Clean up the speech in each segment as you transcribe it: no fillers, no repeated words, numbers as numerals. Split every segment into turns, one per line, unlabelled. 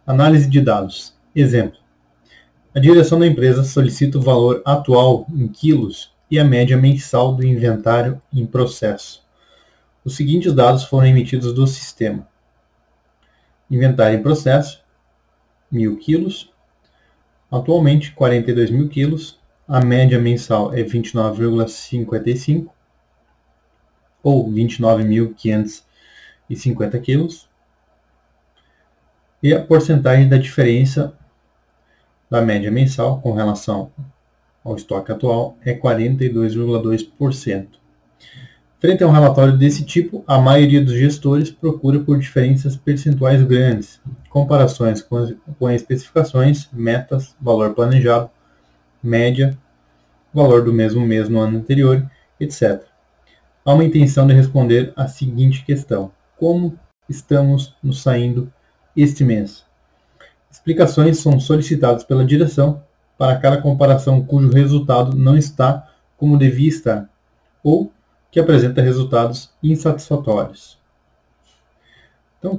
Análise de dados. Exemplo. A direção da empresa solicita o valor atual em quilos e a média mensal do inventário em processo. Os seguintes dados foram emitidos do sistema. Inventário em processo, 1.000 quilos. Atualmente, 42.000 quilos. A média mensal é 29,55 ou 29.550 quilos. E a porcentagem da diferença da média mensal com relação ao estoque atual é 42,2%. Frente a um relatório desse tipo, a maioria dos gestores procura por diferenças percentuais grandes, comparações com especificações, metas, valor planejado, média, valor do mesmo mês no ano anterior, etc. Há uma intenção de responder a seguinte questão: como estamos nos saindo este mês? Explicações são solicitadas pela direção para cada comparação cujo resultado não está como devia estar, ou que apresenta resultados insatisfatórios. Então,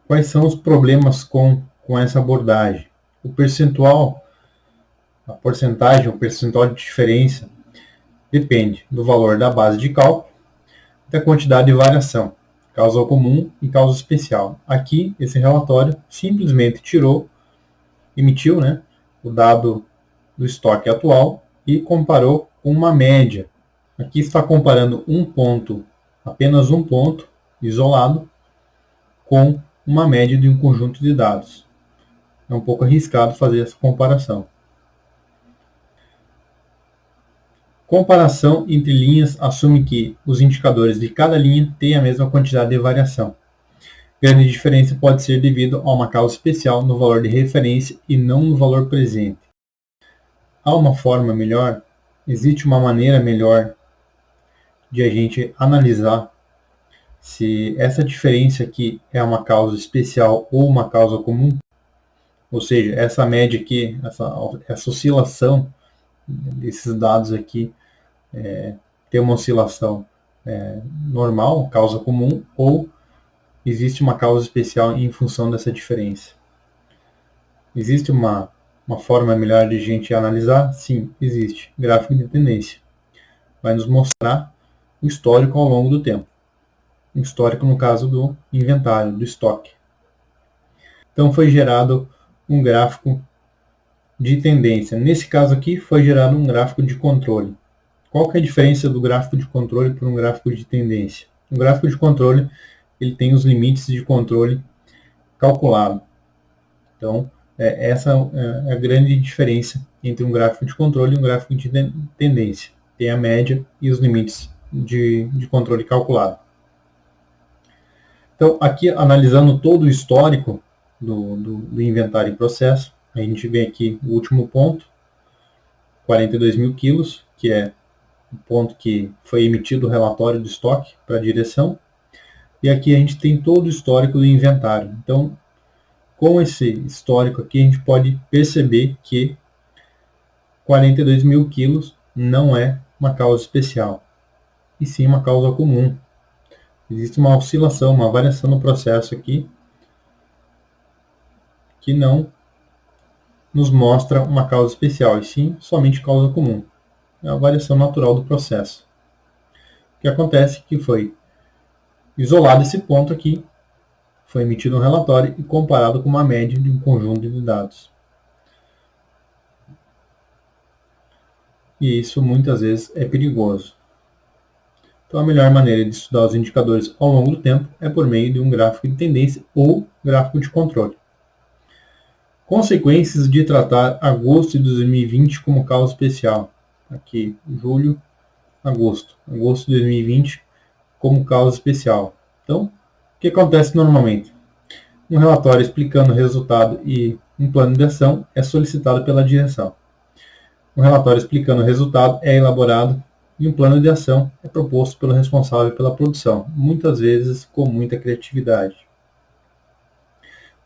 quais são os problemas com essa abordagem? O percentual de diferença depende do valor da base de cálculo, da quantidade de variação, causa comum e causa especial. Aqui, esse relatório simplesmente emitiu o dado do estoque atual e comparou com uma média. Aqui está comparando apenas um ponto isolado, com uma média de um conjunto de dados. É um pouco arriscado fazer essa comparação. Comparação entre linhas assume que os indicadores de cada linha têm a mesma quantidade de variação. Grande diferença pode ser devido a uma causa especial no valor de referência e não no valor presente. Há uma forma melhor? Existe uma maneira melhor de a gente analisar se essa diferença aqui é uma causa especial ou uma causa comum? Ou seja, essa média aqui, essa oscilação desses dados aqui, tem uma oscilação normal, causa comum, ou existe uma causa especial em função dessa diferença? Existe uma forma melhor de a gente analisar? Sim, existe. Gráfico de tendência. Vai nos mostrar o histórico ao longo do tempo. O histórico no caso do inventário, do estoque. Então foi gerado um gráfico de tendência. Nesse caso aqui foi gerado um gráfico de controle. Qual que é a diferença do gráfico de controle para um gráfico de tendência? O gráfico de controle ele tem os limites de controle calculado. Então, essa é a grande diferença entre um gráfico de controle e um gráfico de tendência. Tem a média e os limites de controle calculado. Então, aqui analisando todo o histórico do inventário em processo, a gente vê aqui o último ponto, 42.000 quilos, que é o ponto que foi emitido o relatório do estoque para a direção. E aqui a gente tem todo o histórico do inventário. Então, com esse histórico aqui, a gente pode perceber que 42.000 quilos não é uma causa especial, e sim uma causa comum. Existe uma oscilação, uma variação no processo aqui, que não nos mostra uma causa especial, e sim somente causa comum. É a variação natural do processo. O que acontece é que foi isolado esse ponto aqui, foi emitido um relatório e comparado com uma média de um conjunto de dados. E isso muitas vezes é perigoso. Então a melhor maneira de estudar os indicadores ao longo do tempo é por meio de um gráfico de tendência ou gráfico de controle. Consequências de tratar agosto de 2020 como causa especial. Aqui, julho, agosto. Agosto de 2020 como causa especial. Então, o que acontece normalmente? Um relatório explicando o resultado e um plano de ação é solicitado pela direção. Um relatório explicando o resultado é elaborado e um plano de ação é proposto pelo responsável pela produção, muitas vezes com muita criatividade.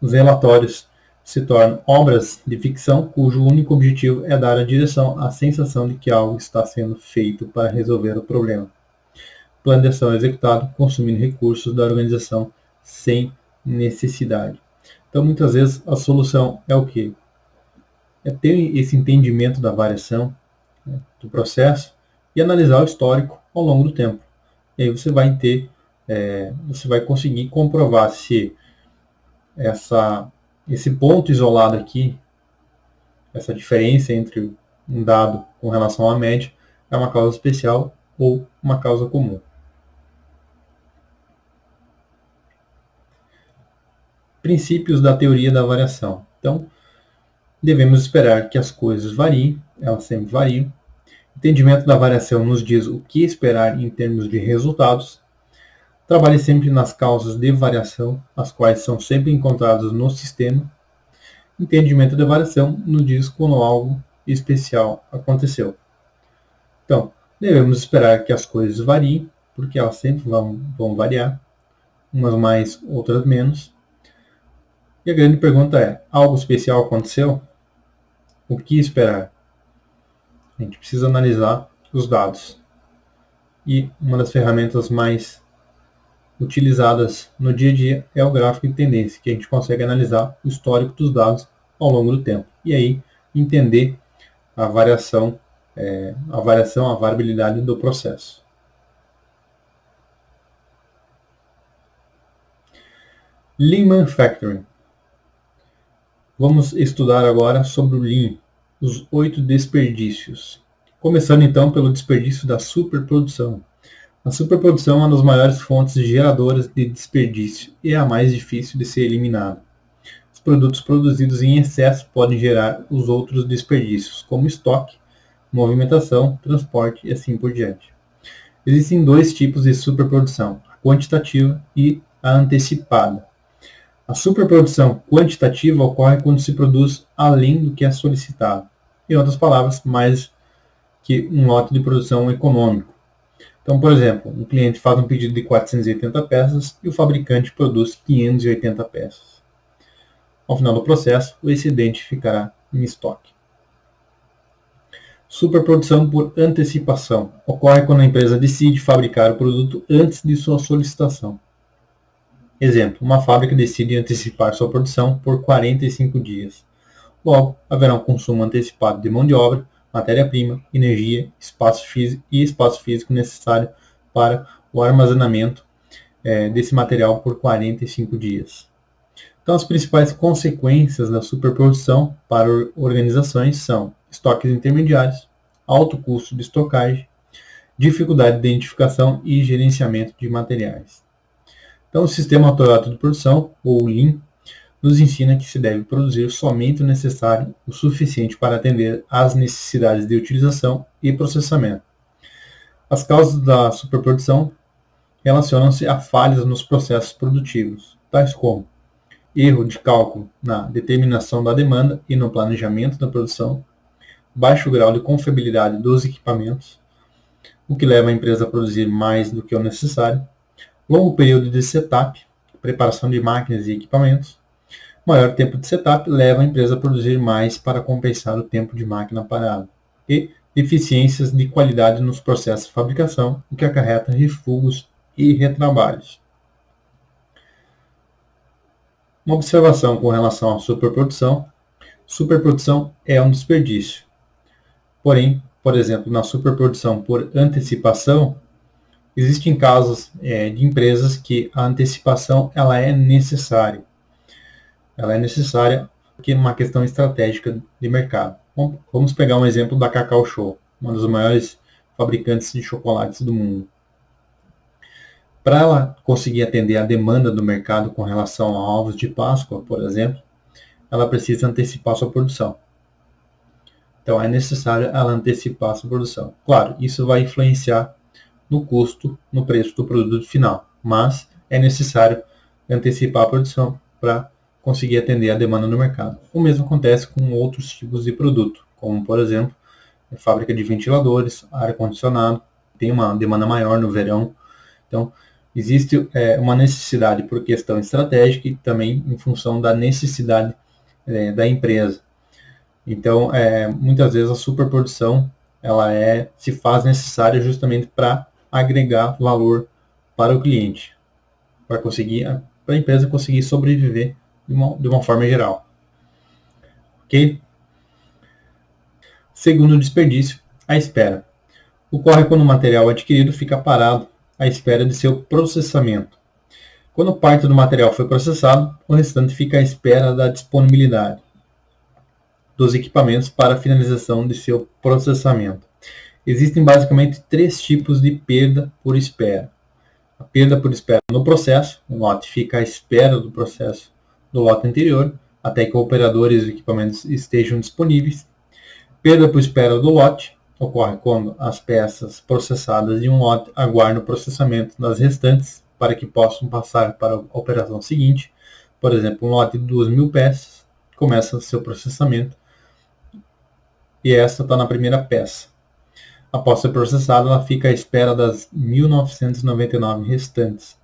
Os relatórios se tornam obras de ficção cujo único objetivo é dar à direção a sensação de que algo está sendo feito para resolver o problema. O plano de ação é executado consumindo recursos da organização sem necessidade. Então, muitas vezes, a solução é o quê? É ter esse entendimento da variação, né, do processo e analisar o histórico ao longo do tempo. E aí você vai ter, você vai conseguir comprovar se esse ponto isolado aqui, essa diferença entre um dado com relação à média, é uma causa especial ou uma causa comum. Princípios da teoria da variação. Então, devemos esperar que as coisas variem, elas sempre variam. O entendimento da variação nos diz o que esperar em termos de resultados. Trabalhe sempre nas causas de variação, as quais são sempre encontradas no sistema. Entendimento da variação nos diz quando algo especial aconteceu. Então, devemos esperar que as coisas variem, porque elas sempre vão variar, umas mais, outras menos. E a grande pergunta é, algo especial aconteceu? O que esperar? A gente precisa analisar os dados. E uma das ferramentas mais utilizadas no dia a dia é o gráfico de tendência, que a gente consegue analisar o histórico dos dados ao longo do tempo. E aí entender a variação, a variabilidade do processo. Lean Manufacturing. Vamos estudar agora sobre o Lean, os 8 desperdícios. Começando então pelo desperdício da superprodução. A superprodução é uma das maiores fontes geradoras de desperdício e é a mais difícil de ser eliminada. Os produtos produzidos em excesso podem gerar os outros desperdícios, como estoque, movimentação, transporte e assim por diante. Existem dois tipos de superprodução, a quantitativa e a antecipada. A superprodução quantitativa ocorre quando se produz além do que é solicitado. Em outras palavras, mais que um lote de produção econômico. Então, por exemplo, um cliente faz um pedido de 480 peças e o fabricante produz 580 peças. Ao final do processo, o excedente ficará em estoque. Superprodução por antecipação ocorre quando a empresa decide fabricar o produto antes de sua solicitação. Exemplo, uma fábrica decide antecipar sua produção por 45 dias. Logo, haverá um consumo antecipado de mão de obra, matéria-prima, energia espaço físico necessário para o armazenamento desse material por 45 dias. Então, as principais consequências da superprodução para organizações são estoques intermediários, alto custo de estocagem, dificuldade de identificação e gerenciamento de materiais. Então, o sistema automático de produção, ou Lean, nos ensina que se deve produzir somente o necessário, o suficiente para atender às necessidades de utilização e processamento. As causas da superprodução relacionam-se a falhas nos processos produtivos, tais como erro de cálculo na determinação da demanda e no planejamento da produção, baixo grau de confiabilidade dos equipamentos, o que leva a empresa a produzir mais do que o necessário, longo período de setup, preparação de máquinas e equipamentos. Maior tempo de setup leva a empresa a produzir mais para compensar o tempo de máquina parada. E deficiências de qualidade nos processos de fabricação, o que acarreta refugos e retrabalhos. Uma observação com relação à superprodução. Superprodução é um desperdício. Porém, por exemplo, na superprodução por antecipação, existem casos de empresas que a antecipação ela é necessária. Ela é necessária porque é uma questão estratégica de mercado. Bom, vamos pegar um exemplo da Cacau Show, uma das maiores fabricantes de chocolates do mundo. Para ela conseguir atender a demanda do mercado com relação a ovos de Páscoa, por exemplo, ela precisa antecipar sua produção. Então é necessário ela antecipar sua produção. Claro, isso vai influenciar no custo, no preço do produto final, mas é necessário antecipar a produção para conseguir atender a demanda no mercado. O mesmo acontece com outros tipos de produto, como por exemplo, a fábrica de ventiladores, ar-condicionado, tem uma demanda maior no verão. Então, existe uma necessidade por questão estratégica e também em função da necessidade da empresa. Então, muitas vezes a superprodução ela se faz necessária justamente para agregar valor para o cliente, para a empresa conseguir sobreviver de uma forma geral. Ok? Segundo desperdício, a espera. Ocorre quando o material adquirido fica parado à espera de seu processamento. Quando parte do material foi processado, o restante fica à espera da disponibilidade dos equipamentos para a finalização de seu processamento. Existem basicamente 3 tipos de perda por espera. A perda por espera no processo, o lote fica à espera do processo do lote anterior, até que o operador e os equipamentos estejam disponíveis. Perda por espera do lote ocorre quando as peças processadas de um lote aguardam o processamento das restantes para que possam passar para a operação seguinte. Por exemplo, um lote de 2.000 peças começa seu processamento e essa está na primeira peça. Após ser processada, ela fica à espera das 1.999 restantes,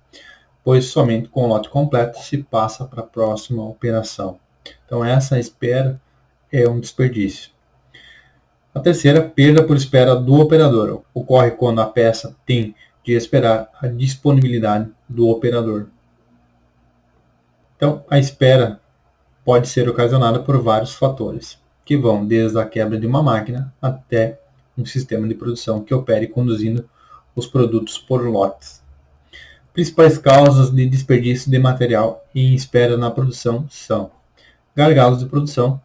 pois somente com o lote completo se passa para a próxima operação. Então essa espera é um desperdício. A terceira, perda por espera do operador, ocorre quando a peça tem de esperar a disponibilidade do operador. Então a espera pode ser ocasionada por vários fatores, que vão desde a quebra de uma máquina até um sistema de produção que opere conduzindo os produtos por lotes. Principais causas de desperdício de material em espera na produção são gargalos de produção,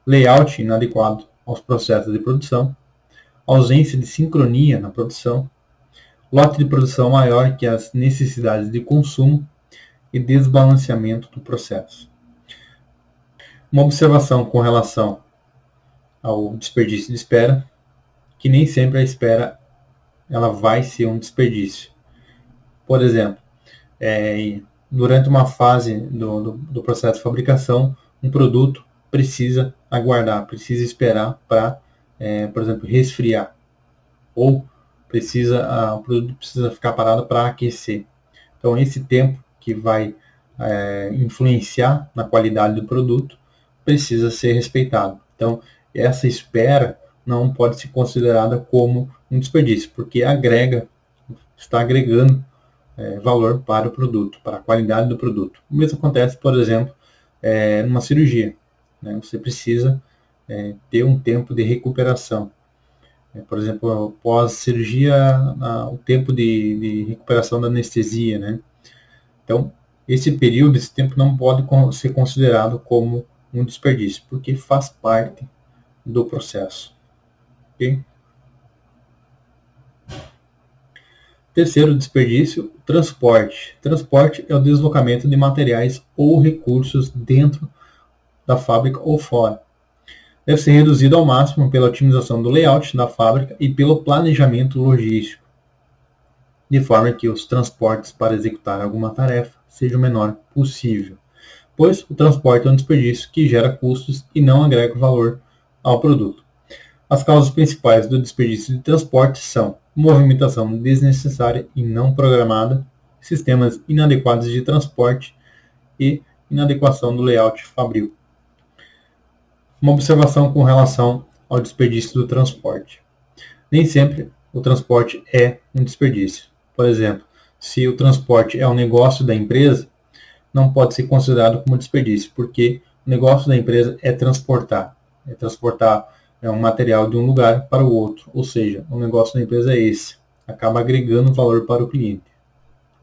layout inadequado aos processos de produção, ausência de sincronia na produção, lote de produção maior que as necessidades de consumo e desbalanceamento do processo. Uma observação com relação ao desperdício de espera, que nem sempre a espera ela vai ser um desperdício. Por exemplo, durante uma fase do processo de fabricação, um produto precisa aguardar, precisa esperar para, por exemplo, resfriar, ou o produto precisa ficar parado para aquecer. Então, esse tempo que vai influenciar na qualidade do produto precisa ser respeitado. Então, essa espera não pode ser considerada como um desperdício, porque está agregando valor para o produto, para a qualidade do produto. O mesmo acontece, por exemplo, numa cirurgia. Né? Você precisa ter um tempo de recuperação. Por exemplo, pós-cirurgia, o tempo de recuperação da anestesia. Né? Então, esse período, esse tempo não pode ser considerado como um desperdício, porque faz parte do processo. Okay? Terceiro desperdício, transporte. Transporte é o deslocamento de materiais ou recursos dentro da fábrica ou fora. Deve ser reduzido ao máximo pela otimização do layout da fábrica e pelo planejamento logístico, de forma que os transportes para executar alguma tarefa sejam o menor possível, pois o transporte é um desperdício que gera custos e não agrega valor ao produto. As causas principais do desperdício de transporte são movimentação desnecessária e não programada, sistemas inadequados de transporte e inadequação do layout fabril. Uma observação com relação ao desperdício do transporte. Nem sempre o transporte é um desperdício. Por exemplo, se o transporte é um negócio da empresa, não pode ser considerado como desperdício, porque o negócio da empresa é transportar um material de um lugar para o outro, ou seja, o negócio da empresa é esse, acaba agregando valor para o cliente.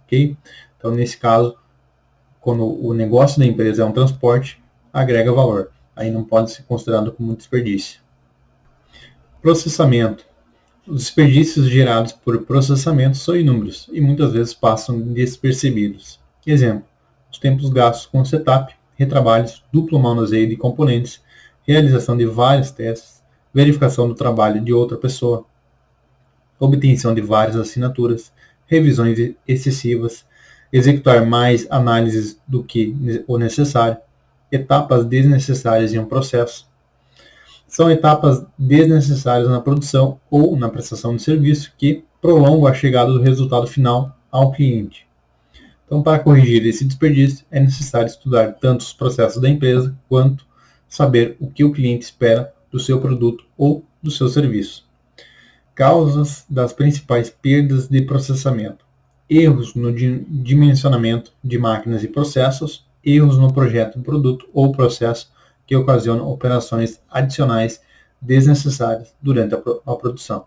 Ok? Então, nesse caso, quando o negócio da empresa é um transporte, agrega valor. Aí não pode ser considerado como desperdício. Processamento. Os desperdícios gerados por processamento são inúmeros e muitas vezes passam despercebidos. Exemplo, os tempos gastos com setup, retrabalhos, duplo manuseio de componentes, realização de vários testes, verificação do trabalho de outra pessoa, obtenção de várias assinaturas, revisões excessivas, executar mais análises do que o necessário, etapas desnecessárias em um processo. São etapas desnecessárias na produção ou na prestação de serviço que prolongam a chegada do resultado final ao cliente. Então, para corrigir esse desperdício, é necessário estudar tanto os processos da empresa quanto saber o que o cliente espera do seu produto ou do seu serviço. Causas das principais perdas de processamento: erros no dimensionamento de máquinas e processos erros no projeto, produto ou processo que ocasionam operações adicionais desnecessárias durante a produção.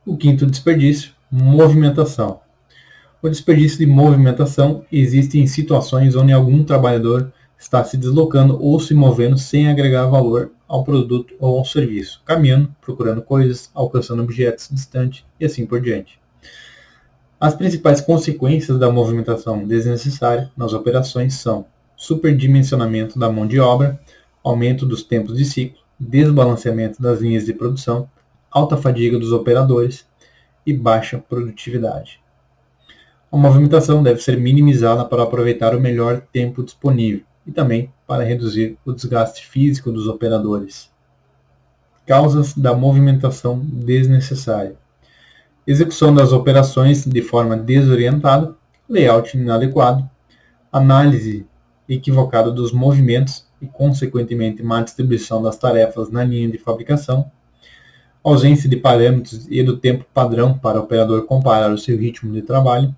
O quinto desperdício, movimentação. O desperdício de movimentação existe em situações onde algum trabalhador está se deslocando ou se movendo sem agregar valor ao produto ou ao serviço, caminhando, procurando coisas, alcançando objetos distantes e assim por diante. As principais consequências da movimentação desnecessária nas operações são superdimensionamento da mão de obra, aumento dos tempos de ciclo, desbalanceamento das linhas de produção, alta fadiga dos operadores e baixa produtividade. A movimentação deve ser minimizada para aproveitar o melhor tempo disponível e também para reduzir o desgaste físico dos operadores. Causas da movimentação desnecessária: execução das operações de forma desorientada, layout inadequado, análise equivocada dos movimentos e, consequentemente, má distribuição das tarefas na linha de fabricação, ausência de parâmetros e do tempo padrão para o operador comparar o seu ritmo de trabalho,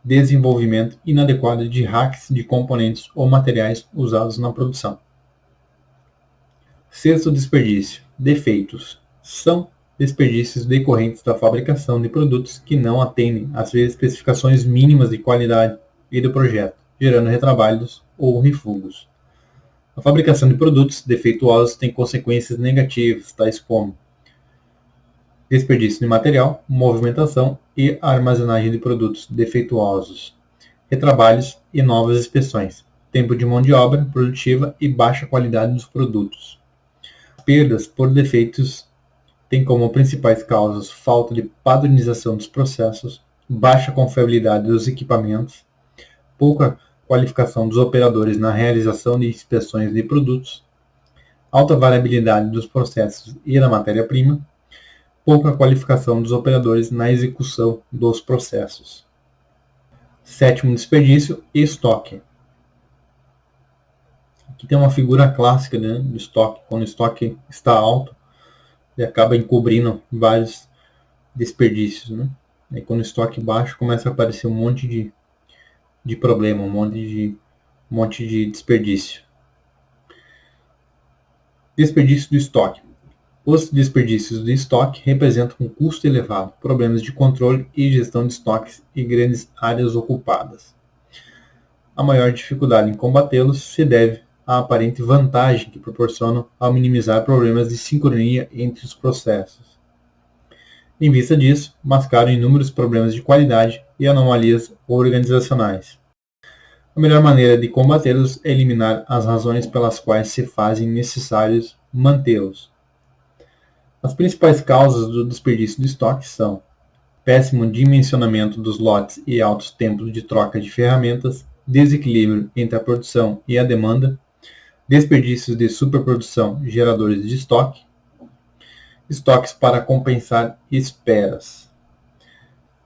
desenvolvimento inadequado de hacks de componentes ou materiais usados na produção. Sexto desperdício: defeitos. São desperdícios decorrentes da fabricação de produtos que não atendem às especificações mínimas de qualidade e do projeto, gerando retrabalhos ou refugos. A fabricação de produtos defeituosos tem consequências negativas, tais como desperdício de material, movimentação e armazenagem de produtos defeituosos, retrabalhos e novas inspeções, tempo de mão de obra produtiva e baixa qualidade dos produtos. Perdas por defeitos têm como principais causas falta de padronização dos processos, baixa confiabilidade dos equipamentos, pouca qualificação dos operadores na realização de inspeções de produtos, alta variabilidade dos processos e da matéria-prima, pouca qualificação dos operadores na execução dos processos. Sétimo desperdício, estoque. Aqui tem uma figura clássica, né, do estoque. Quando o estoque está alto, ele acaba encobrindo vários desperdícios, né? Aí quando o estoque baixo, começa a aparecer um monte de problema, um monte de desperdício. Desperdício do estoque. Os desperdícios de estoque representam um custo elevado, problemas de controle e gestão de estoques e grandes áreas ocupadas. A maior dificuldade em combatê-los se deve à aparente vantagem que proporcionam ao minimizar problemas de sincronia entre os processos. Em vista disso, mascaram inúmeros problemas de qualidade e anomalias organizacionais. A melhor maneira de combatê-los é eliminar as razões pelas quais se fazem necessários mantê-los. As principais causas do desperdício de estoque são péssimo dimensionamento dos lotes e altos tempos de troca de ferramentas, desequilíbrio entre a produção e a demanda, desperdícios de superprodução, geradores de estoque, estoques para compensar esperas.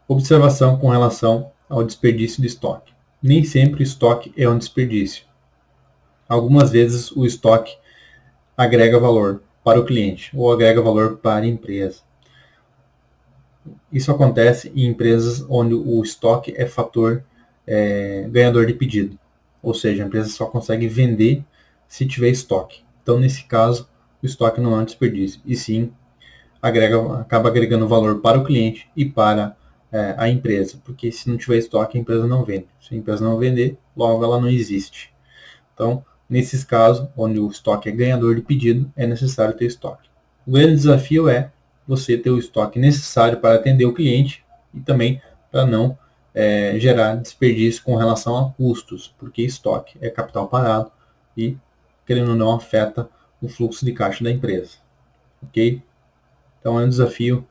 Observação com relação ao desperdício de estoque. Nem sempre o estoque é um desperdício. Algumas vezes o estoque agrega valor para o cliente ou agrega valor para a empresa. Isso acontece em empresas onde o estoque é fator ganhador de pedido, ou seja, a empresa só consegue vender se tiver estoque. Então, nesse caso, o estoque não é um desperdício, e sim acaba agregando valor para o cliente e para a empresa, porque se não tiver estoque, a empresa não vende. Se a empresa não vender, logo ela não existe. Então, nesses casos, onde o estoque é ganhador de pedido, é necessário ter estoque. O grande desafio é você ter o estoque necessário para atender o cliente e também para não gerar desperdício com relação a custos, porque estoque é capital parado e, querendo ou não, afeta o fluxo de caixa da empresa. Ok? Então é um desafio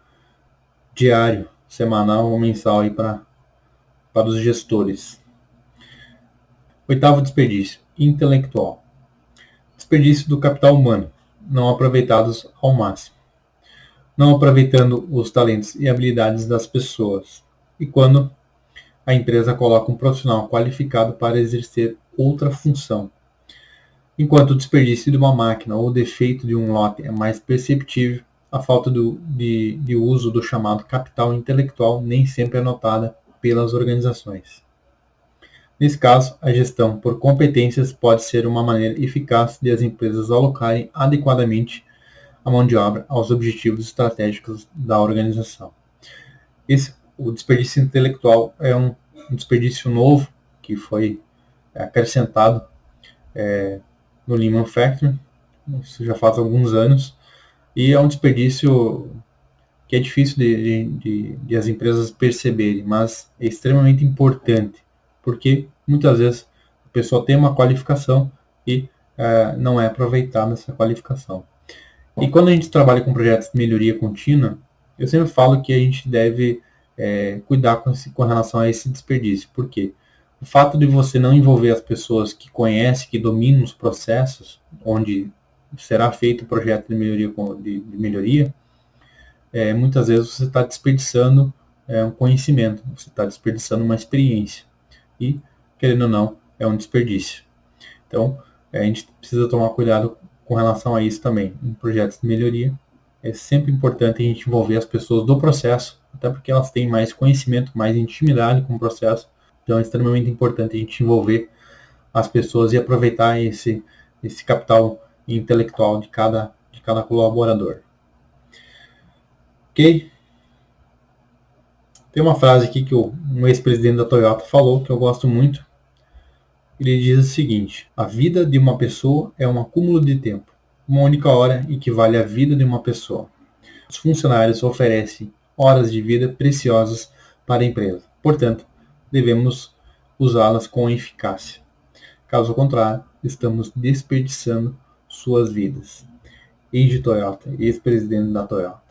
diário, semanal ou mensal aí para os gestores. Oitavo desperdício, intelectual. Desperdício do capital humano, não aproveitados ao máximo. Não aproveitando os talentos e habilidades das pessoas. E quando a empresa coloca um profissional qualificado para exercer outra função. Enquanto o desperdício de uma máquina ou o defeito de um lote é mais perceptível, a falta de uso do chamado capital intelectual nem sempre é notada pelas organizações. Nesse caso, a gestão por competências pode ser uma maneira eficaz de as empresas alocarem adequadamente a mão de obra aos objetivos estratégicos da organização. O desperdício intelectual é um desperdício novo que foi acrescentado no Lean Manufacturing, isso já faz alguns anos, e é um desperdício que é difícil de as empresas perceberem, mas é extremamente importante, porque muitas vezes a pessoa tem uma qualificação e não é aproveitada essa qualificação. E quando a gente trabalha com projetos de melhoria contínua, eu sempre falo que a gente deve cuidar com relação a esse desperdício, porque o fato de você não envolver as pessoas que conhecem, que dominam os processos, onde será feito o projeto de melhoria, muitas vezes você está desperdiçando um conhecimento, você está desperdiçando uma experiência. E, querendo ou não, é um desperdício. Então, a gente precisa tomar cuidado com relação a isso também. Em projetos de melhoria, é sempre importante a gente envolver as pessoas do processo, até porque elas têm mais conhecimento, mais intimidade com o processo. Então, é extremamente importante a gente envolver as pessoas e aproveitar esse capital intelectual de cada colaborador. Ok? Tem uma frase aqui que um ex-presidente da Toyota falou, que eu gosto muito. Ele diz o seguinte: a vida de uma pessoa é um acúmulo de tempo. Uma única hora equivale à vida de uma pessoa. Os funcionários oferecem horas de vida preciosas para a empresa. Portanto, devemos usá-las com eficácia. Caso contrário, estamos desperdiçando suas vidas. Eiji Toyota, ex-presidente da Toyota.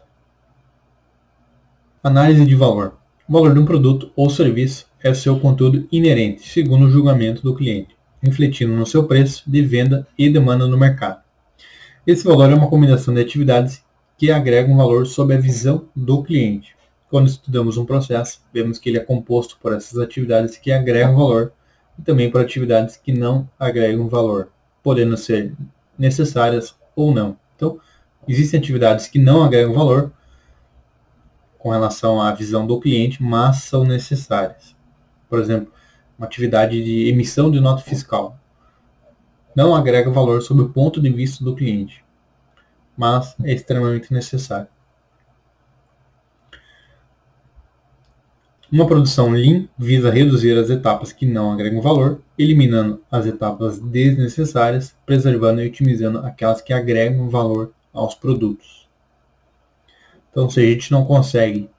Análise de valor. O valor de um produto ou serviço é seu conteúdo inerente, segundo o julgamento do cliente, refletindo no seu preço de venda e demanda no mercado. Esse valor é uma combinação de atividades que agregam valor sob a visão do cliente. Quando estudamos um processo, vemos que ele é composto por essas atividades que agregam valor e também por atividades que não agregam valor, podendo ser necessárias ou não. Então, existem atividades que não agregam valor com relação à visão do cliente, mas são necessárias. Por exemplo, uma atividade de emissão de nota fiscal não agrega valor sob o ponto de vista do cliente, mas é extremamente necessário. Uma produção Lean visa reduzir as etapas que não agregam valor, eliminando as etapas desnecessárias, preservando e otimizando aquelas que agregam valor aos produtos. Então, se a gente não consegue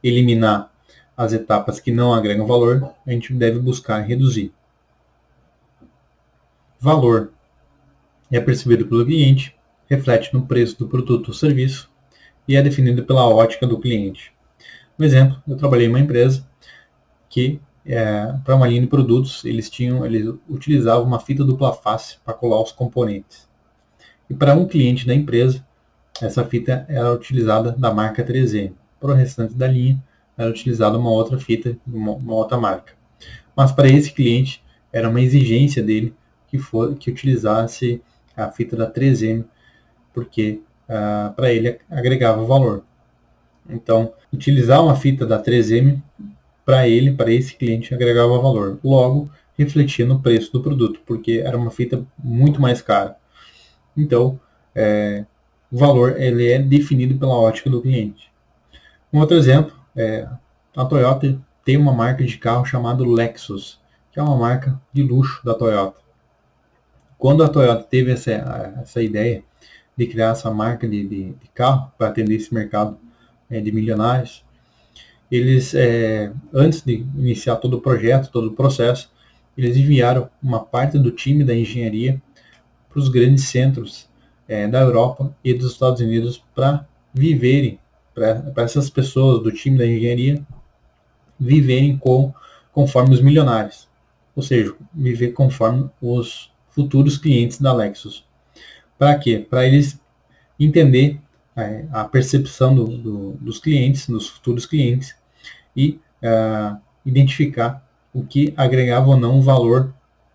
eliminar as etapas que não agregam valor, a gente deve buscar reduzir. Valor é percebido pelo cliente, reflete no preço do produto ou serviço e é definido pela ótica do cliente. Um exemplo, eu trabalhei em uma empresa que, para uma linha de produtos, eles utilizavam uma fita dupla face para colar os componentes. E para um cliente da empresa, essa fita era utilizada da marca 3M. Para o restante da linha, era utilizada uma outra fita, uma outra marca. Mas para esse cliente, era uma exigência dele que utilizasse a fita da 3M, porque para ele agregava valor. Então, utilizar uma fita da 3M, para esse cliente, agregava valor. Logo, refletia no preço do produto, porque era uma fita muito mais cara. Então, o valor ele é definido pela ótica do cliente. Um outro exemplo, a Toyota tem uma marca de carro chamada Lexus, que é uma marca de luxo da Toyota. Quando a Toyota teve essa ideia de criar essa marca de carro para atender esse mercado de milionários, eles, antes de iniciar todo o projeto, todo o processo, eles enviaram uma parte do time da engenharia para os grandes centros da Europa e dos Estados Unidos para viverem, para essas pessoas do time da engenharia viverem conforme os milionários, ou seja, viver conforme os futuros clientes da Lexus. Para quê? Para eles entender a percepção dos clientes, dos futuros clientes, e identificar o que agregava ou não valor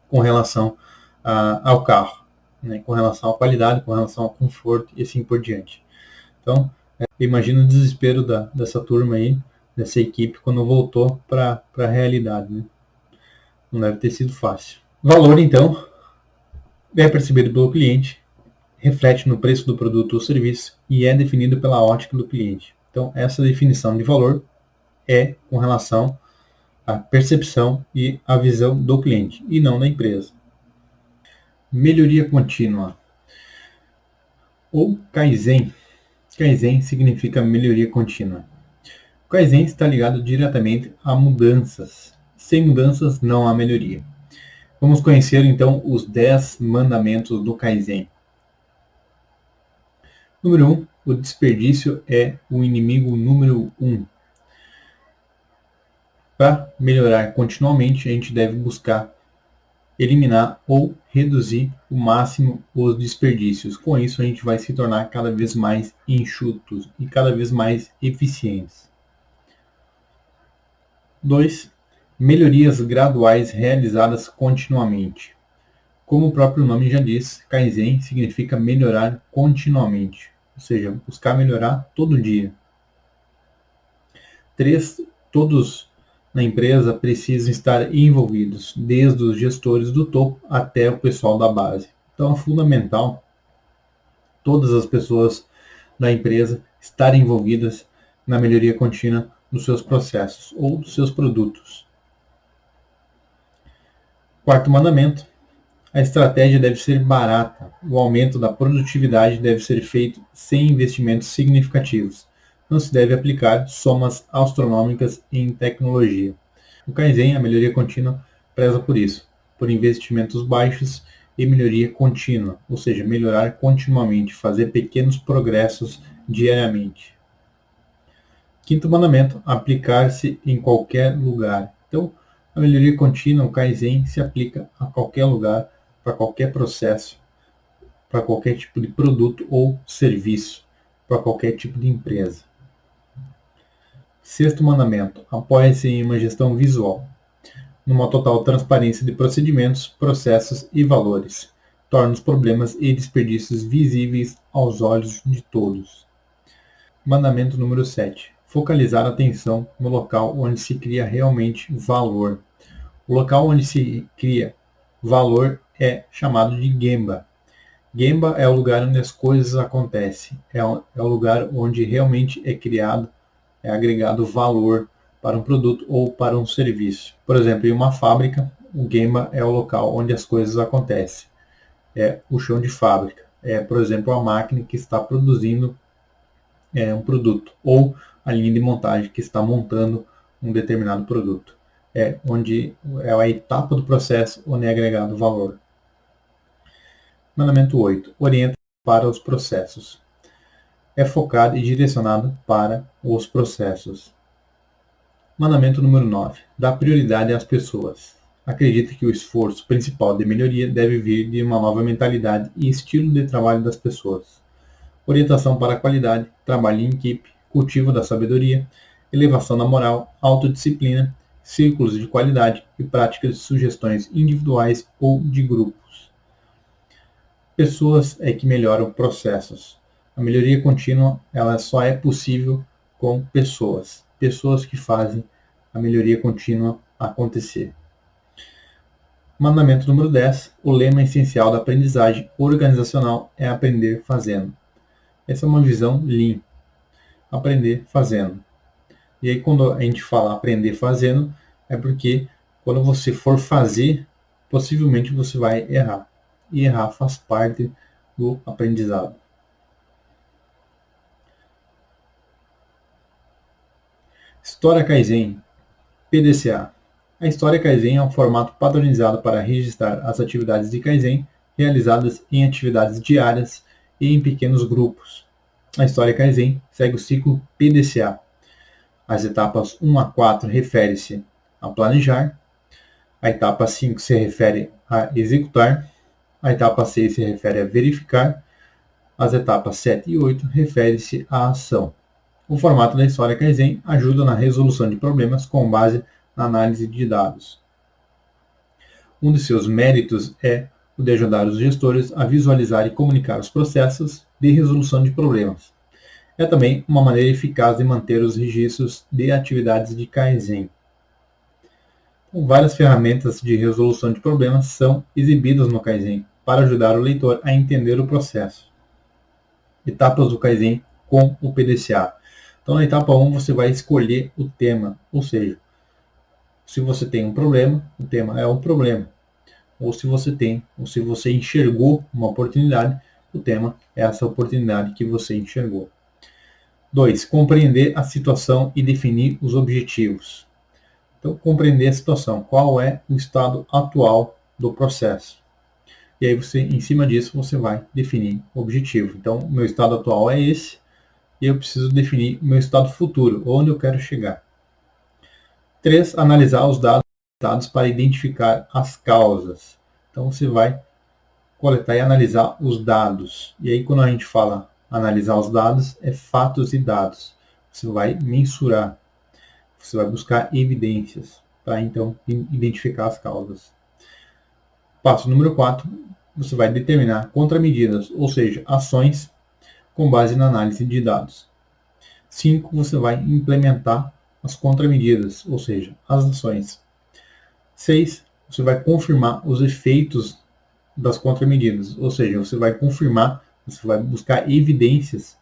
com relação ao carro, né, com relação à qualidade, com relação ao conforto e assim por diante. Então, imagina o desespero dessa turma aí, dessa equipe, quando voltou para a realidade. Né? Não deve ter sido fácil. Valor, então, é percebido pelo cliente, reflete no preço do produto ou serviço e é definido pela ótica do cliente. Então, essa definição de valor é com relação à percepção e à visão do cliente, e não da empresa. Melhoria contínua, ou Kaizen. Kaizen significa melhoria contínua. O Kaizen está ligado diretamente a mudanças. Sem mudanças, não há melhoria. Vamos conhecer, então, os 10 mandamentos do Kaizen. Número 1. O desperdício é o inimigo número 1. Para melhorar continuamente, a gente deve buscar eliminar ou reduzir o máximo os desperdícios. Com isso, a gente vai se tornar cada vez mais enxutos e cada vez mais eficientes. 2. Melhorias graduais realizadas continuamente. Como o próprio nome já diz, Kaizen significa melhorar continuamente, ou seja, buscar melhorar todo dia. 3. Todos na empresa precisam estar envolvidos, desde os gestores do topo até o pessoal da base. Então é fundamental todas as pessoas da empresa estarem envolvidas na melhoria contínua dos seus processos ou dos seus produtos. 4º mandamento. A estratégia deve ser barata. O aumento da produtividade deve ser feito sem investimentos significativos. Não se deve aplicar somas astronômicas em tecnologia. O Kaizen, a melhoria contínua, preza por isso, por investimentos baixos e melhoria contínua, ou seja, melhorar continuamente, fazer pequenos progressos diariamente. 5º mandamento, aplicar-se em qualquer lugar. Então, a melhoria contínua, o Kaizen, se aplica a qualquer lugar, para qualquer processo, para qualquer tipo de produto ou serviço, para qualquer tipo de empresa. 6º mandamento, apoia-se em uma gestão visual, numa total transparência de procedimentos, processos e valores. Torna os problemas e desperdícios visíveis aos olhos de todos. Mandamento número 7. Focalizar a atenção no local onde se cria realmente valor. O local onde se cria valor é chamado de Gemba. Gemba é o lugar onde as coisas acontecem. É o lugar onde realmente é criado, é agregado valor para um produto ou para um serviço. Por exemplo, em uma fábrica, o Gemba é o local onde as coisas acontecem. É o chão de fábrica. É, por exemplo, a máquina que está produzindo um produto, ou a linha de montagem que está montando um determinado produto. É a etapa do processo onde é agregado valor. Mandamento 8. Orienta para os processos. É focado e direcionado para os processos. Mandamento número 9. Dá prioridade às pessoas. Acredita que o esforço principal de melhoria deve vir de uma nova mentalidade e estilo de trabalho das pessoas. Orientação para a qualidade, trabalho em equipe, cultivo da sabedoria, elevação da moral, autodisciplina, círculos de qualidade e práticas de sugestões individuais ou de grupos. Pessoas é que melhoram processos. A melhoria contínua ela só é possível com pessoas. Pessoas que fazem a melhoria contínua acontecer. Mandamento número 10. O lema essencial da aprendizagem organizacional é aprender fazendo. Essa é uma visão Lean. Aprender fazendo. E aí quando a gente fala aprender fazendo, é porque quando você for fazer, possivelmente você vai errar. E errar faz parte do aprendizado. História Kaizen, PDCA. A História Kaizen é um formato padronizado para registrar as atividades de Kaizen realizadas em atividades diárias e em pequenos grupos. A História Kaizen segue o ciclo PDCA. As etapas 1 a 4 refere-se a planejar, a etapa 5 se refere a executar, a etapa 6 se refere a verificar, as etapas 7 e 8 refere-se à ação. O formato da História Kaizen ajuda na resolução de problemas com base na análise de dados. Um de seus méritos é o de ajudar os gestores a visualizar e comunicar os processos de resolução de problemas. É também uma maneira eficaz de manter os registros de atividades de Kaizen. Várias ferramentas de resolução de problemas são exibidas no Kaizen para ajudar o leitor a entender o processo. Etapas do Kaizen com o PDCA. Então, na etapa 1, você vai escolher o tema, ou seja, se você tem um problema, o tema é um problema. Ou se você enxergou uma oportunidade, o tema é essa oportunidade que você enxergou. 2. Compreender a situação e definir os objetivos. Então, compreender a situação, qual é o estado atual do processo. E aí, em cima disso, você vai definir o objetivo. Então, o meu estado atual é esse, e eu preciso definir o meu estado futuro, onde eu quero chegar. 3. Analisar os dados para identificar as causas. Então, você vai coletar e analisar os dados. E aí, quando a gente fala analisar os dados, é fatos e dados. Você vai mensurar, você vai buscar evidências para, então, identificar as causas. Passo número 4, você vai determinar contramedidas, ou seja, ações com base na análise de dados. 5, você vai implementar as contramedidas, ou seja, as ações. 6, você vai confirmar os efeitos das contramedidas, ou seja, você vai confirmar, você vai buscar evidências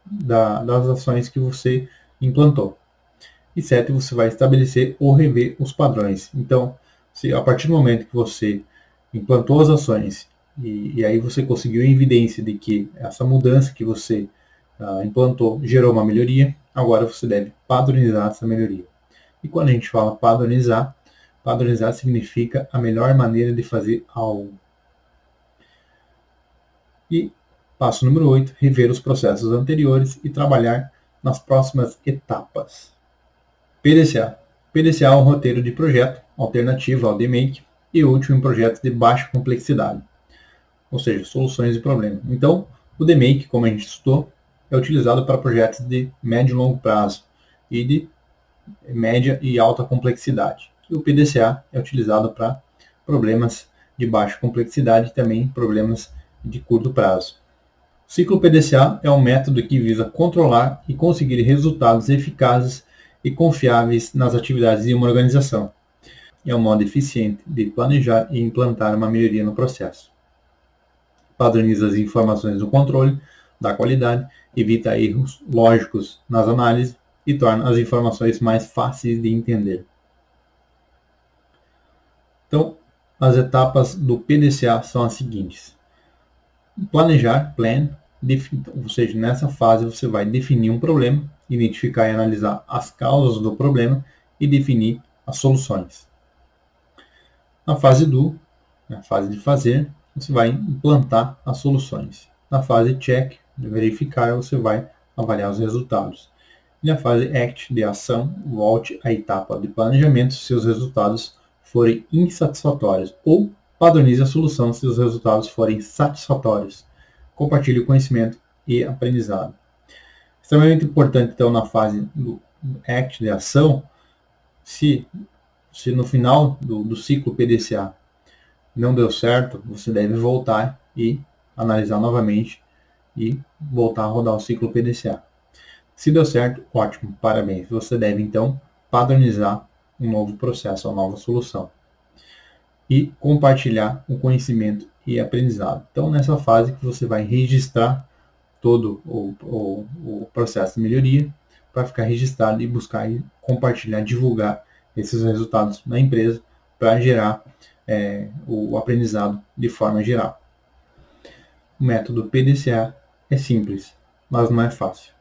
das ações que você implantou. E 7, você vai estabelecer ou rever os padrões. Então, a partir do momento que você implantou as ações e aí você conseguiu evidência de que essa mudança que você implantou gerou uma melhoria, agora você deve padronizar essa melhoria. E quando a gente fala padronizar significa a melhor maneira de fazer algo. E passo número 8, rever os processos anteriores e trabalhar nas próximas etapas. PDCA. PDCA é um roteiro de projeto alternativo ao DMake e útil em projetos de baixa complexidade, ou seja, soluções de problema. Então, o DMake, como a gente estudou, é utilizado para projetos de médio e longo prazo e de média e alta complexidade. E o PDCA é utilizado para problemas de baixa complexidade e também problemas de curto prazo. O ciclo PDCA é um método que visa controlar e conseguir resultados eficazes e confiáveis nas atividades de uma organização. É um modo eficiente de planejar e implantar uma melhoria no processo. Padroniza as informações do controle da qualidade, evita erros lógicos nas análises e torna as informações mais fáceis de entender. Então, as etapas do PDCA são as seguintes. Planejar, plan, ou seja, nessa fase você vai definir um problema, identificar e analisar as causas do problema e definir as soluções. Na fase do, na fase de fazer, você vai implantar as soluções. Na fase check, de verificar, você vai avaliar os resultados. E na fase act, de ação, volte à etapa de planejamento se os resultados forem insatisfatórios ou padronize a solução se os resultados forem satisfatórios. Compartilhe o conhecimento e aprendizado. Extremamente importante, então, na fase do act, de ação, se no final do ciclo PDCA não deu certo, você deve voltar e analisar novamente e voltar a rodar o ciclo PDCA. Se deu certo, ótimo, parabéns. Você deve, então, padronizar um novo processo, uma nova solução. E compartilhar o conhecimento e aprendizado. Então, nessa fase que você vai registrar todo o processo de melhoria para ficar registrado e buscar e compartilhar, divulgar esses resultados na empresa para gerar o aprendizado de forma geral. O método PDCA é simples, mas não é fácil.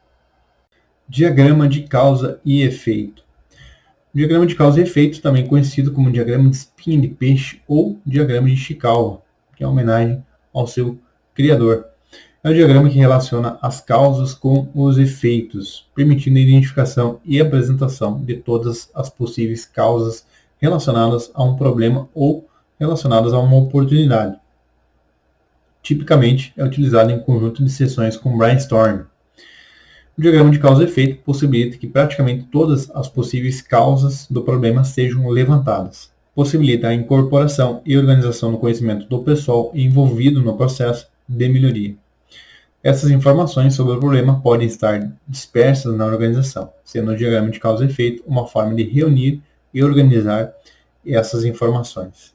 Diagrama de causa e efeito. O diagrama de causa e efeito, também conhecido como diagrama de espinha de peixe ou diagrama de Ishikawa, que é uma homenagem ao seu criador. É o diagrama que relaciona as causas com os efeitos, permitindo a identificação e apresentação de todas as possíveis causas relacionadas a um problema ou relacionadas a uma oportunidade. Tipicamente, é utilizado em conjunto de sessões com brainstorming. O diagrama de causa e efeito possibilita que praticamente todas as possíveis causas do problema sejam levantadas. Possibilita a incorporação e organização do conhecimento do pessoal envolvido no processo de melhoria. Essas informações sobre o problema podem estar dispersas na organização, sendo o diagrama de causa e efeito uma forma de reunir e organizar essas informações.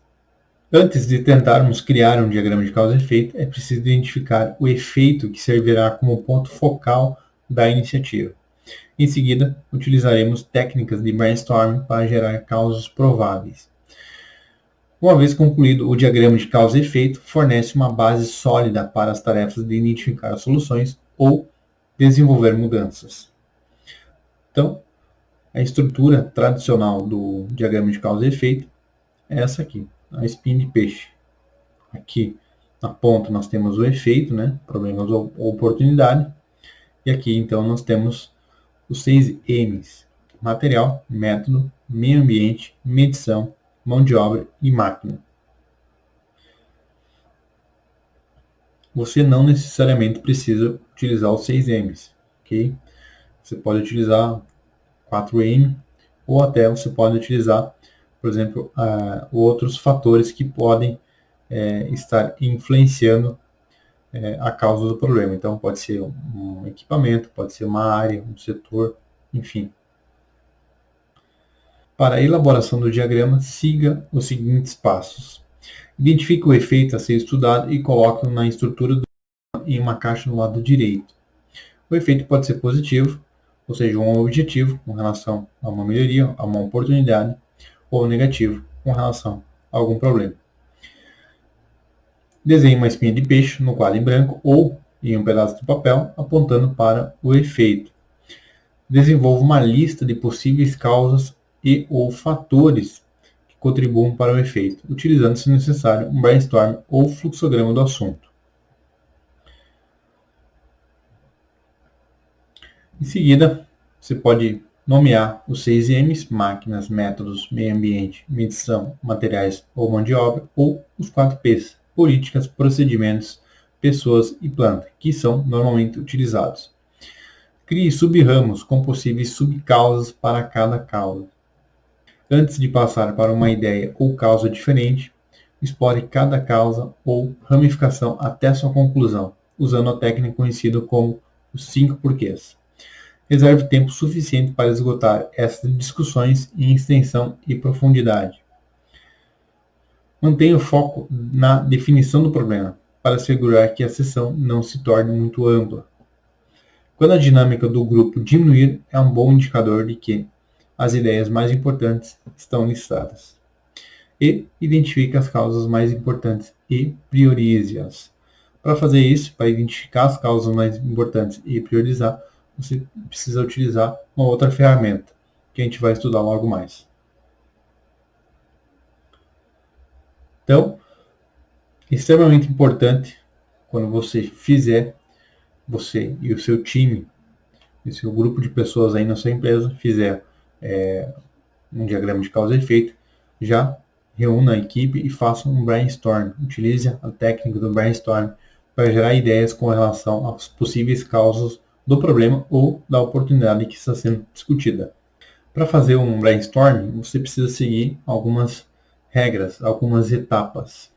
Antes de tentarmos criar um diagrama de causa e efeito, é preciso identificar o efeito que servirá como ponto focal da iniciativa. Em seguida, utilizaremos técnicas de brainstorming para gerar causas prováveis. Uma vez concluído o diagrama de causa e efeito, fornece uma base sólida para as tarefas de identificar soluções ou desenvolver mudanças. Então, a estrutura tradicional do diagrama de causa e efeito é essa aqui, a espinha de peixe. Aqui na ponta nós temos o efeito, né, problemas ou oportunidade, e aqui então nós temos os 6 M's: material, método, meio ambiente, medição, mão de obra e máquina. Você não necessariamente precisa utilizar os 6 M's, ok? Você pode utilizar 4M, ou até você pode utilizar, por exemplo, outros fatores que podem estar influenciando a causa do problema. Então, pode ser um equipamento, pode ser uma área, um setor, enfim. Para a elaboração do diagrama, siga os seguintes passos. Identifique o efeito a ser estudado e coloque-o na estrutura em uma caixa no lado direito. O efeito pode ser positivo, ou seja, um objetivo com relação a uma melhoria, a uma oportunidade, ou negativo com relação a algum problema. Desenhe uma espinha de peixe no quadro em branco ou em um pedaço de papel apontando para o efeito. Desenvolva uma lista de possíveis causas e ou fatores que contribuam para o efeito, utilizando, se necessário, um brainstorm ou fluxograma do assunto. Em seguida, você pode nomear os 6 M's: máquinas, métodos, meio ambiente, medição, materiais ou mão de obra, ou os 4 P's: políticas, procedimentos, pessoas e planta, que são normalmente utilizados. Crie sub-ramos com possíveis subcausas para cada causa. Antes de passar para uma ideia ou causa diferente, explore cada causa ou ramificação até sua conclusão, usando a técnica conhecida como os 5 porquês. Reserve tempo suficiente para esgotar essas discussões em extensão e profundidade. Mantenha o foco na definição do problema, para assegurar que a sessão não se torne muito ampla. Quando a dinâmica do grupo diminuir, é um bom indicador de que as ideias mais importantes estão listadas. E identifique as causas mais importantes e priorize-as. Para fazer isso, para identificar as causas mais importantes e priorizar, você precisa utilizar uma outra ferramenta, que a gente vai estudar logo mais. Então, extremamente importante, quando você fizer, você e o seu time, e o seu grupo de pessoas aí na sua empresa, fizer um diagrama de causa e efeito, já reúna a equipe e faça um brainstorm. Utilize a técnica do brainstorm para gerar ideias com relação às possíveis causas do problema ou da oportunidade que está sendo discutida. Para fazer um brainstorm, você precisa seguir algumas regras, algumas etapas.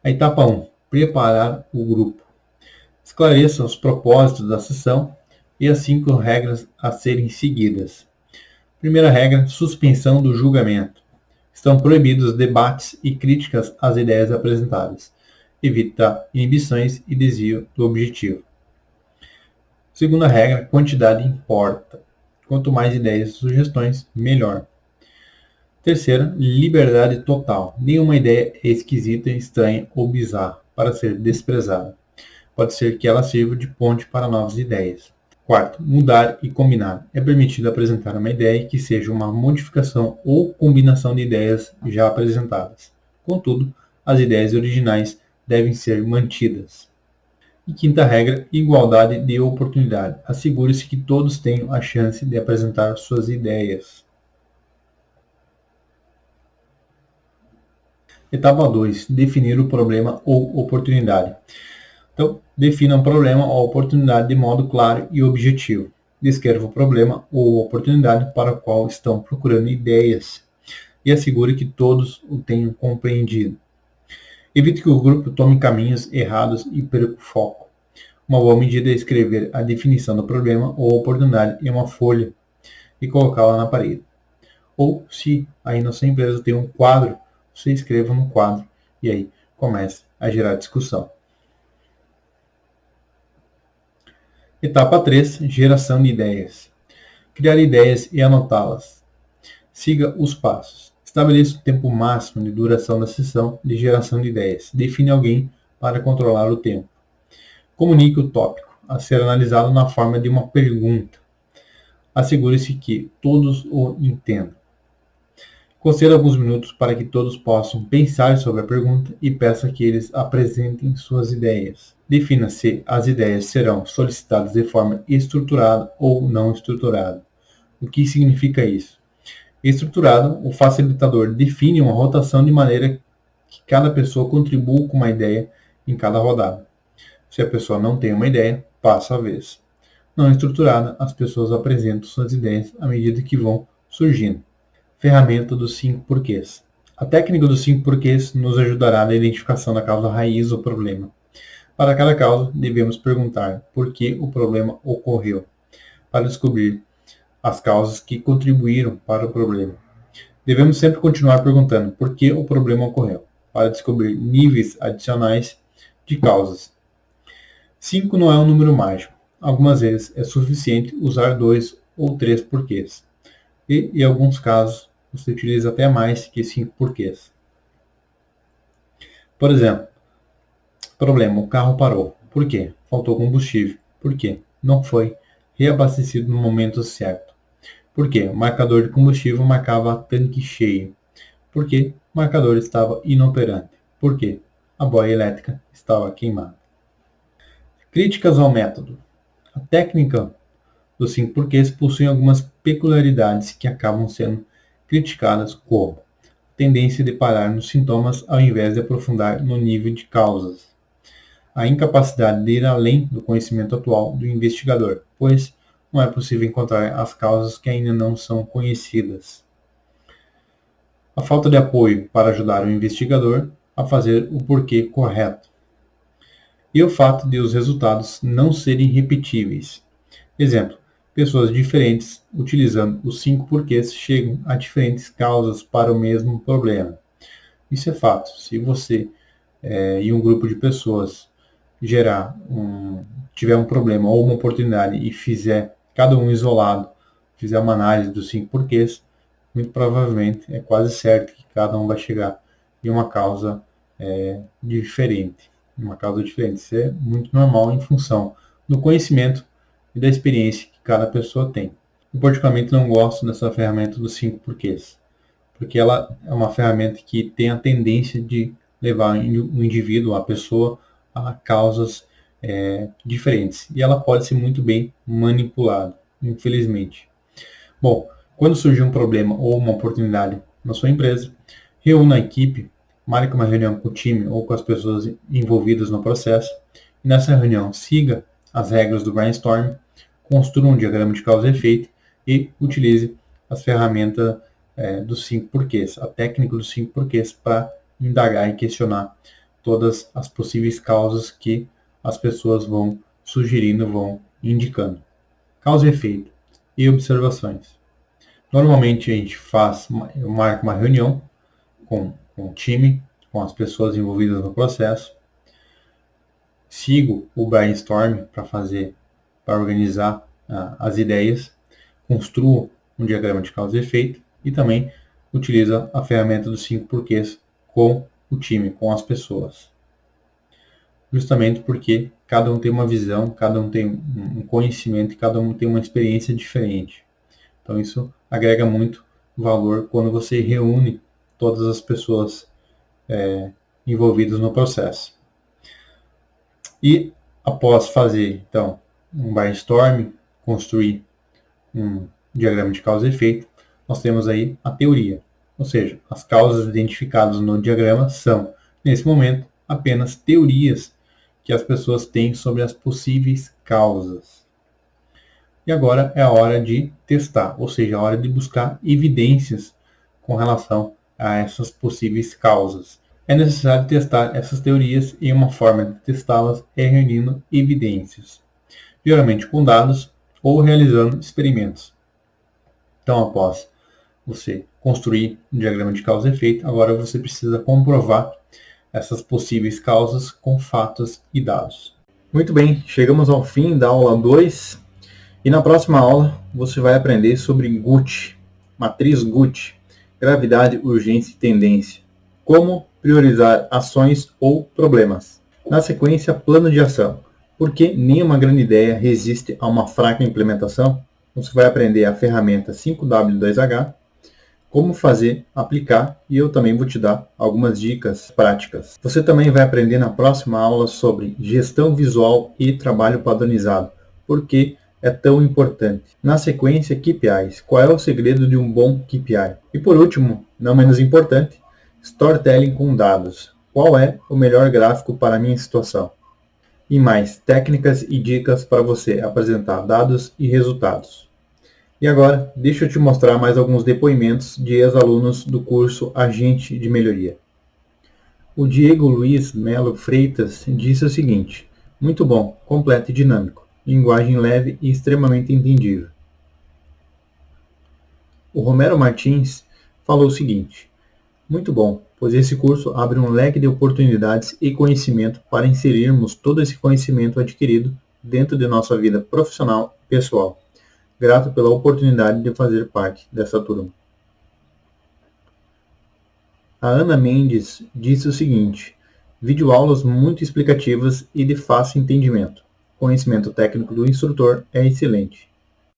A etapa 1, preparar o grupo. Esclareça os propósitos da sessão e as 5 regras a serem seguidas. Primeira regra, suspensão do julgamento. Estão proibidos debates e críticas às ideias apresentadas. Evita inibições e desvio do objetivo. Segunda regra, quantidade importa. Quanto mais ideias e sugestões, melhor. Terceira, liberdade total. Nenhuma ideia é esquisita, estranha ou bizarra para ser desprezada. Pode ser que ela sirva de ponte para novas ideias. Quarto, mudar e combinar. É permitido apresentar uma ideia que seja uma modificação ou combinação de ideias já apresentadas. Contudo, as ideias originais devem ser mantidas. E quinta regra, igualdade de oportunidade. Assegure-se que todos tenham a chance de apresentar suas ideias. Etapa 2. Definir o problema ou oportunidade. Então, defina um problema ou oportunidade de modo claro e objetivo. Descreva o problema ou oportunidade para o qual estão procurando ideias e assegure que todos o tenham compreendido. Evite que o grupo tome caminhos errados e perca o foco. Uma boa medida é escrever a definição do problema ou oportunidade em uma folha e colocá-la na parede. Ou se aí na sua empresa tem um quadro, você escreva no quadro e aí comece a gerar discussão. Etapa 3, geração de ideias. Criar ideias e anotá-las. Siga os passos. Estabeleça o tempo máximo de duração da sessão de geração de ideias. Define alguém para controlar o tempo. Comunique o tópico a ser analisado na forma de uma pergunta. Assegure-se que todos o entendam. Conceda alguns minutos para que todos possam pensar sobre a pergunta e peça que eles apresentem suas ideias. Defina se as ideias serão solicitadas de forma estruturada ou não estruturada. O que significa isso? Estruturado, o facilitador define uma rotação de maneira que cada pessoa contribua com uma ideia em cada rodada. Se a pessoa não tem uma ideia, passa a vez. Não estruturada, as pessoas apresentam suas ideias à medida que vão surgindo. Ferramenta dos 5 porquês. A técnica dos 5 porquês nos ajudará na identificação da causa raiz do problema. Para cada causa, devemos perguntar por que o problema ocorreu, para descobrir as causas que contribuíram para o problema. Devemos sempre continuar perguntando por que o problema ocorreu, para descobrir níveis adicionais de causas. 5 não é um número mágico. Algumas vezes é suficiente usar 2 ou 3 porquês. E, em alguns casos, você utiliza até mais que 5 porquês. Por exemplo, problema, o carro parou. Por quê? Faltou combustível. Por quê? Não foi reabastecido no momento certo. Por quê? O marcador de combustível marcava tanque cheio. Por quê? O marcador estava inoperante. Por quê? A boia elétrica estava queimada. Críticas ao método. A técnica dos 5 porquês possui algumas peculiaridades que acabam sendo criticadas, como tendência de parar nos sintomas ao invés de aprofundar no nível de causas, a incapacidade de ir além do conhecimento atual do investigador, pois não é possível encontrar as causas que ainda não são conhecidas, a falta de apoio para ajudar o investigador a fazer o porquê correto, e o fato de os resultados não serem repetíveis. Exemplo, pessoas diferentes, utilizando os 5 porquês, chegam a diferentes causas para o mesmo problema. Isso é fato. Se você e um grupo de pessoas tiver um problema ou uma oportunidade e fizer cada um isolado, fizer uma análise dos 5 porquês, muito provavelmente é quase certo que cada um vai chegar em uma causa diferente. Isso é muito normal em função do conhecimento e da experiência que cada pessoa tem. Eu particularmente não gosto dessa ferramenta dos 5 porquês, porque ela é uma ferramenta que tem a tendência de levar o indivíduo, a pessoa, a causas diferentes. E ela pode ser muito bem manipulada, infelizmente. Bom, quando surgir um problema ou uma oportunidade na sua empresa, reúna a equipe, marque uma reunião com o time ou com as pessoas envolvidas no processo, e nessa reunião siga as regras do brainstorm, construa um diagrama de causa e efeito e utilize as ferramentas dos 5 porquês, a técnica dos 5 porquês, para indagar e questionar todas as possíveis causas que as pessoas vão sugerindo, vão indicando. Causa e efeito e observações. Normalmente a gente eu marco uma reunião com o time, com as pessoas envolvidas no processo, sigo o brainstorm para organizar as ideias, construo um diagrama de causa e efeito e também utilizo a ferramenta dos 5 porquês com o time, com as pessoas. Justamente porque cada um tem uma visão, cada um tem um conhecimento e cada um tem uma experiência diferente. Então isso agrega muito valor quando você reúne todas as pessoas envolvidas no processo. E após fazer, então, um brainstorm, construir um diagrama de causa e efeito, nós temos aí a teoria. Ou seja, as causas identificadas no diagrama são, nesse momento, apenas teorias que as pessoas têm sobre as possíveis causas. E agora é a hora de testar, ou seja, a hora de buscar evidências com relação a essas possíveis causas. É necessário testar essas teorias e uma forma de testá-las é reunindo evidências, geralmente com dados ou realizando experimentos. Então, após você construir um diagrama de causa e efeito, agora você precisa comprovar essas possíveis causas com fatos e dados. Muito bem, chegamos ao fim da aula 2 e na próxima aula você vai aprender sobre GUT, matriz GUT, gravidade, urgência e tendência, como priorizar ações ou problemas. Na sequência, plano de ação. Por que nenhuma grande ideia resiste a uma fraca implementação? Você vai aprender a ferramenta 5W2H, como fazer, aplicar, e eu também vou te dar algumas dicas práticas. Você também vai aprender na próxima aula sobre gestão visual e trabalho padronizado. Por que é tão importante? Na sequência, KPIs. Qual é o segredo de um bom KPI? E por último, não menos importante, storytelling com dados. Qual é o melhor gráfico para a minha situação? E mais, técnicas e dicas para você apresentar dados e resultados. E agora, deixa eu te mostrar mais alguns depoimentos de ex-alunos do curso Agente de Melhoria. O Diego Luiz Melo Freitas disse o seguinte: muito bom, completo e dinâmico, linguagem leve e extremamente entendível. O Romero Martins falou o seguinte: muito bom, pois esse curso abre um leque de oportunidades e conhecimento para inserirmos todo esse conhecimento adquirido dentro de nossa vida profissional e pessoal. Grato pela oportunidade de fazer parte dessa turma. A Ana Mendes disse o seguinte: videoaulas muito explicativas e de fácil entendimento. Conhecimento técnico do instrutor é excelente.